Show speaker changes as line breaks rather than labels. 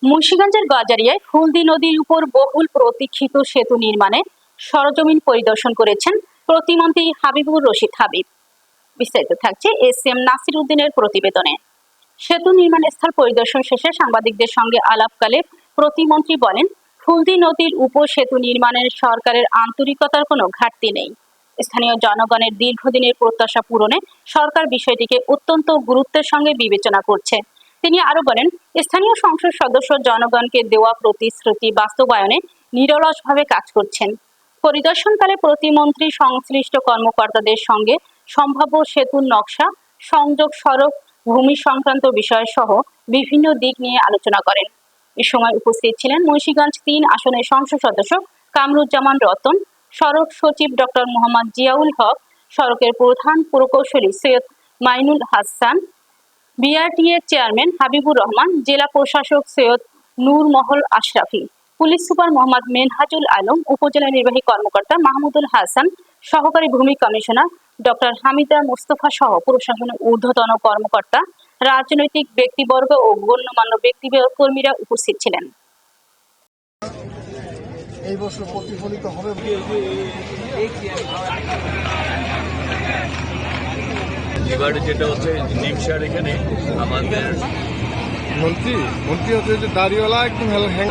মুন্সিগঞ্জের গজারিয়ায় ফুলদি নদীর উপর বহুল প্রতীক্ষিত সেতু নির্মাণে সরজমিন পরিদর্শন করেছেন প্রতিমন্ত্রী হাবিবুর রশিদ হাবিব। বিস্তারিত থাকছে এস.এম. নাসির উদ্দিনের প্রতিবেদনে। সেতু নির্মাণ স্থল পরিদর্শন শেষে সাংবাদিকদের সঙ্গে আলাপকালে প্রতিমন্ত্রী বলেন, ফুলদি নদীর উপর সেতু নির্মাণের সরকারের আন্তরিকতার কোনো ঘাটতি নেই। স্থানীয় জনগণের দীর্ঘদিনের প্রত্যাশা পূরণে সরকার বিষয়টিকে অত্যন্ত গুরুত্বের সঙ্গে বিবেচনা করছে। তিনি আরো বলেন, স্থানীয় সংসদ সদস্য জনগণকে দেওয়া প্রতিশ্রুতি বাস্তবায়নে নিরলসভাবে কাজ করছেন। পরিদর্শনকালে প্রতিমন্ত্রী সংশ্লিষ্ট কর্মকর্তাদের সঙ্গে সম্ভাব্য সেতুর নকশা, সংযোগ সড়ক, ভূমি সংক্রান্ত বিষয় সহ বিভিন্ন দিক নিয়ে আলোচনা করেন। এ সময় উপস্থিত ছিলেন মুন্সিগঞ্জ ৩ আসনের সংসদ সদস্য কামরুজ্জামান রতন, সড়ক সচিব ডক্টর মোহাম্মদ জিয়াউল হক, সড়কের প্রধান প্রকৌশলী সৈয়দ মাইনুল হাসান, বিআরটিএ চেয়ারম্যান হাবিবুর রহমান, জেলা প্রশাসক সৈয়দ নূর মহল আশরাফি, পুলিশ সুপার মোহাম্মদ মেনহাজুল আলম, উপজেলা নির্বাহী কর্মকর্তা মাহমুদুল হাসান, সহকারী ভূমি কমিশনার ডক্টর হামিদা মোস্তফা সহ প্রশাসনের ঊর্ধ্বতন কর্মকর্তা, রাজনৈতিক ব্যক্তিবর্গ ও গণ্যমান্য কর্মীরা উপস্থিত ছিলেন।
এই বছর প্রতিফলিত হবে।
এবারে যেটা হচ্ছে নিমসার এখানে আমাদের
মন্ত্রী হচ্ছে যে দাড়িওয়ালা একদম হ্যাং